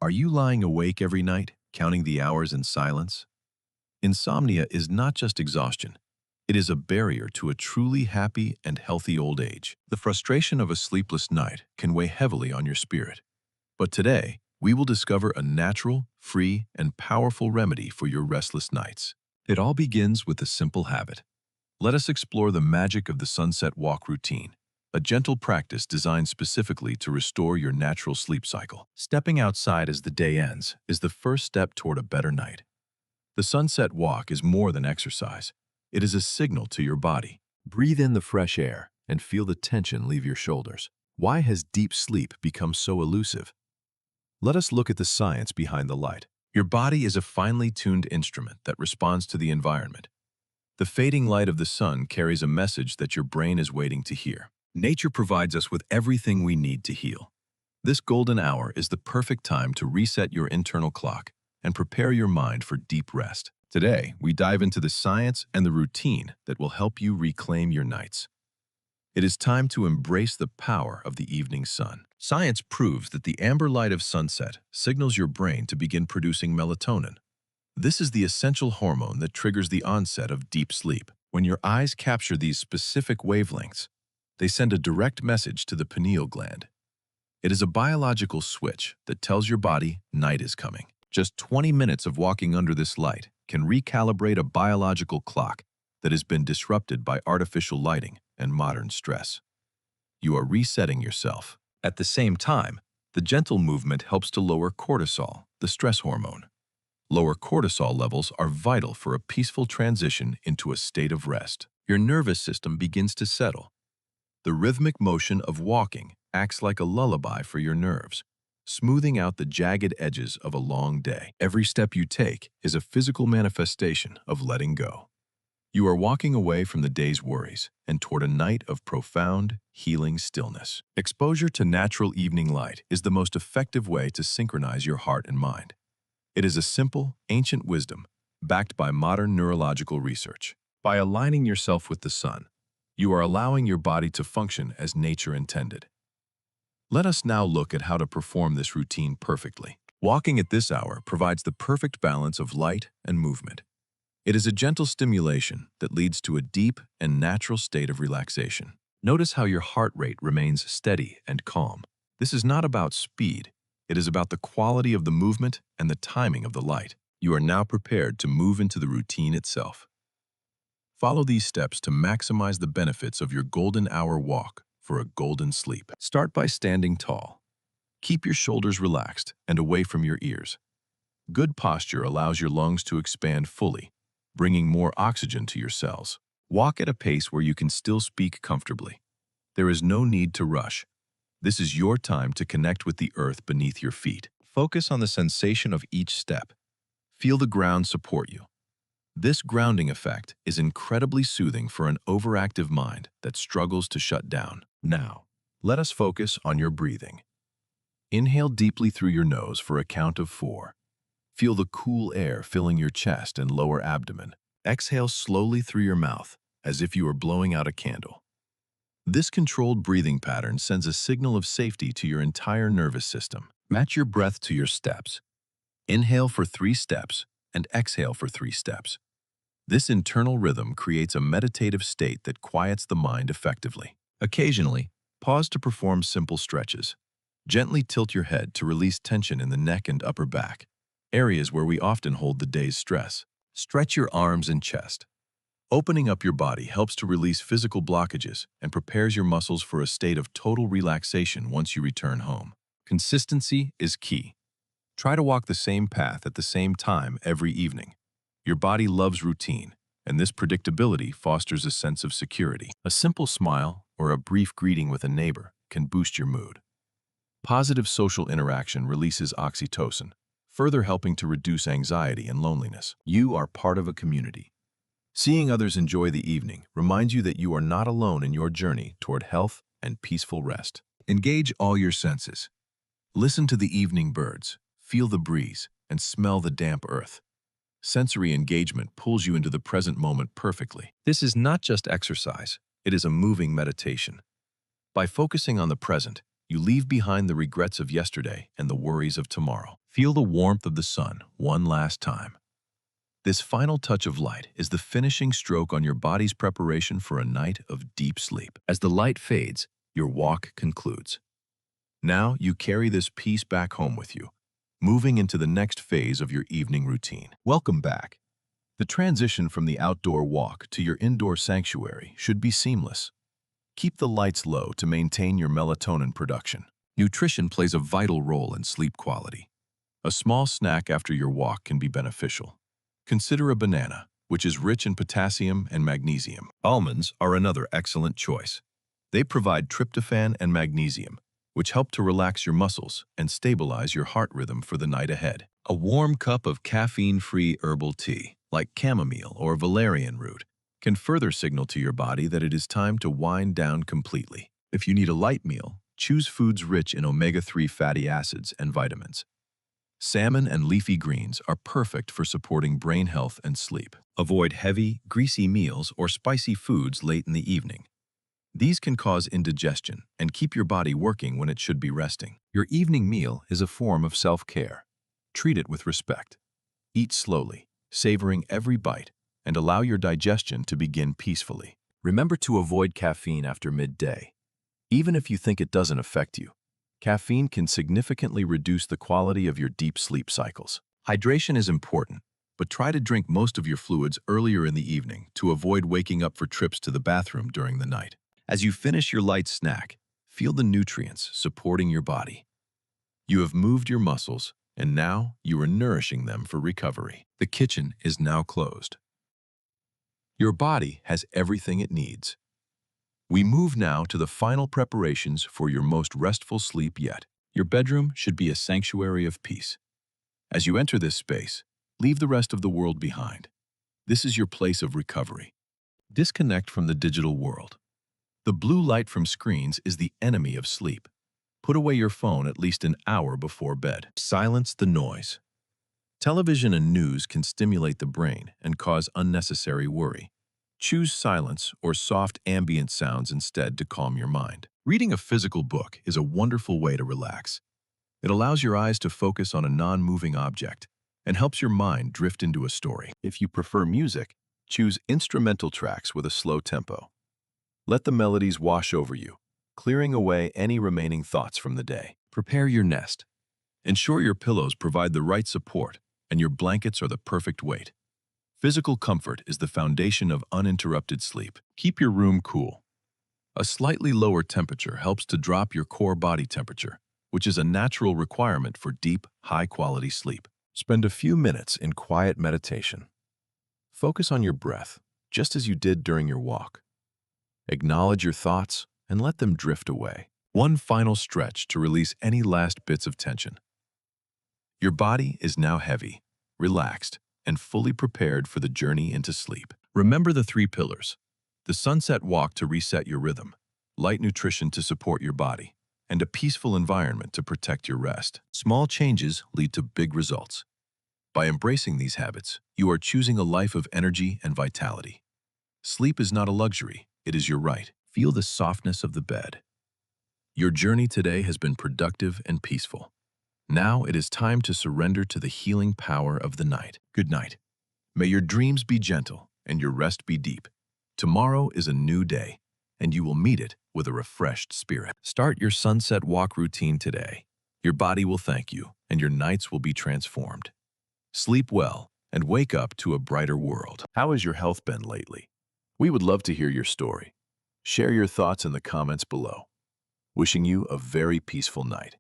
Are you lying awake every night, counting the hours in silence? Insomnia is not just exhaustion. It is a barrier to a truly happy and healthy old age. The frustration of a sleepless night can weigh heavily on your spirit. But today, we will discover a natural, free, and powerful remedy for your restless nights. It all begins with a simple habit. Let us explore the magic of the sunset walk routine, a gentle practice designed specifically to restore your natural sleep cycle. Stepping outside as the day ends is the first step toward a better night. The sunset walk is more than exercise. It is a signal to your body. Breathe in the fresh air and feel the tension leave your shoulders. Why has deep sleep become so elusive? Let us look at the science behind the light. Your body is a finely tuned instrument that responds to the environment. The fading light of the sun carries a message that your brain is waiting to hear. Nature provides us with everything we need to heal. This golden hour is the perfect time to reset your internal clock and prepare your mind for deep rest. Today, we dive into the science and the routine that will help you reclaim your nights. It is time to embrace the power of the evening sun. Science proves that the amber light of sunset signals your brain to begin producing melatonin. This is the essential hormone that triggers the onset of deep sleep. When your eyes capture these specific wavelengths, they send a direct message to the pineal gland. It is a biological switch that tells your body night is coming. Just 20 minutes of walking under this light can recalibrate a biological clock that has been disrupted by artificial lighting and modern stress. You are resetting yourself. At the same time, the gentle movement helps to lower cortisol, the stress hormone. Lower cortisol levels are vital for a peaceful transition into a state of rest. Your nervous system begins to settle. The rhythmic motion of walking acts like a lullaby for your nerves, smoothing out the jagged edges of a long day. Every step you take is a physical manifestation of letting go. You are walking away from the day's worries and toward a night of profound, healing stillness. Exposure to natural evening light is the most effective way to synchronize your heart and mind. It is a simple, ancient wisdom backed by modern neurological research. By aligning yourself with the sun, you are allowing your body to function as nature intended. Let us now look at how to perform this routine perfectly. Walking at this hour provides the perfect balance of light and movement. It is a gentle stimulation that leads to a deep and natural state of relaxation. Notice how your heart rate remains steady and calm. This is not about speed. It is about the quality of the movement and the timing of the light. You are now prepared to move into the routine itself. Follow these steps to maximize the benefits of your golden hour walk for a golden sleep. Start by standing tall. Keep your shoulders relaxed and away from your ears. Good posture allows your lungs to expand fully, bringing more oxygen to your cells. Walk at a pace where you can still speak comfortably. There is no need to rush. This is your time to connect with the earth beneath your feet. Focus on the sensation of each step. Feel the ground support you. This grounding effect is incredibly soothing for an overactive mind that struggles to shut down. Now, let us focus on your breathing. Inhale deeply through your nose for a count of 4. Feel the cool air filling your chest and lower abdomen. Exhale slowly through your mouth, as if you are blowing out a candle. This controlled breathing pattern sends a signal of safety to your entire nervous system. Match your breath to your steps. Inhale for 3 steps and exhale for 3 steps. This internal rhythm creates a meditative state that quiets the mind effectively. Occasionally, pause to perform simple stretches. Gently tilt your head to release tension in the neck and upper back, areas where we often hold the day's stress. Stretch your arms and chest. Opening up your body helps to release physical blockages and prepares your muscles for a state of total relaxation once you return home. Consistency is key. Try to walk the same path at the same time every evening. Your body loves routine, and this predictability fosters a sense of security. A simple smile or a brief greeting with a neighbor can boost your mood. Positive social interaction releases oxytocin, further helping to reduce anxiety and loneliness. You are part of a community. Seeing others enjoy the evening reminds you that you are not alone in your journey toward health and peaceful rest. Engage all your senses. Listen to the evening birds, feel the breeze, and smell the damp earth. Sensory engagement pulls you into the present moment perfectly. This is not just exercise, it is a moving meditation. By focusing on the present, you leave behind the regrets of yesterday and the worries of tomorrow. Feel the warmth of the sun one last time. This final touch of light is the finishing stroke on your body's preparation for a night of deep sleep. As the light fades, your walk concludes. Now you carry this peace back home with you, moving into the next phase of your evening routine. Welcome back. The transition from the outdoor walk to your indoor sanctuary should be seamless. Keep the lights low to maintain your melatonin production. Nutrition plays a vital role in sleep quality. A small snack after your walk can be beneficial. Consider a banana, which is rich in potassium and magnesium. Almonds are another excellent choice. They provide tryptophan and magnesium, which help to relax your muscles and stabilize your heart rhythm for the night ahead. A warm cup of caffeine-free herbal tea, like chamomile or valerian root, can further signal to your body that it is time to wind down completely. If you need a light meal, choose foods rich in omega-3 fatty acids and vitamins. Salmon and leafy greens are perfect for supporting brain health and sleep. Avoid heavy, greasy meals or spicy foods late in the evening. These can cause indigestion and keep your body working when it should be resting. Your evening meal is a form of self-care. Treat it with respect. Eat slowly, savoring every bite, and allow your digestion to begin peacefully. Remember to avoid caffeine after midday. Even if you think it doesn't affect you, caffeine can significantly reduce the quality of your deep sleep cycles. Hydration is important, but try to drink most of your fluids earlier in the evening to avoid waking up for trips to the bathroom during the night. As you finish your light snack, feel the nutrients supporting your body. You have moved your muscles, and now you are nourishing them for recovery. The kitchen is now closed. Your body has everything it needs. We move now to the final preparations for your most restful sleep yet. Your bedroom should be a sanctuary of peace. As you enter this space, leave the rest of the world behind. This is your place of recovery. Disconnect from the digital world. The blue light from screens is the enemy of sleep. Put away your phone at least an hour before bed. Silence the noise. Television and news can stimulate the brain and cause unnecessary worry. Choose silence or soft ambient sounds instead to calm your mind. Reading a physical book is a wonderful way to relax. It allows your eyes to focus on a non-moving object and helps your mind drift into a story. If you prefer music, choose instrumental tracks with a slow tempo. Let the melodies wash over you, clearing away any remaining thoughts from the day. Prepare your nest. Ensure your pillows provide the right support and your blankets are the perfect weight. Physical comfort is the foundation of uninterrupted sleep. Keep your room cool. A slightly lower temperature helps to drop your core body temperature, which is a natural requirement for deep, high-quality sleep. Spend a few minutes in quiet meditation. Focus on your breath, just as you did during your walk. Acknowledge your thoughts and let them drift away. One final stretch to release any last bits of tension. Your body is now heavy, relaxed, and fully prepared for the journey into sleep. Remember the 3 pillars: the sunset walk to reset your rhythm, light nutrition to support your body, and a peaceful environment to protect your rest. Small changes lead to big results. By embracing these habits, you are choosing a life of energy and vitality. Sleep is not a luxury, it is your right. Feel the softness of the bed. Your journey today has been productive and peaceful. Now it is time to surrender to the healing power of the night. Good night. May your dreams be gentle and your rest be deep. Tomorrow is a new day, and you will meet it with a refreshed spirit. Start your sunset walk routine today. Your body will thank you, and your nights will be transformed. Sleep well and wake up to a brighter world. How has your health been lately? We would love to hear your story. Share your thoughts in the comments below. Wishing you a very peaceful night.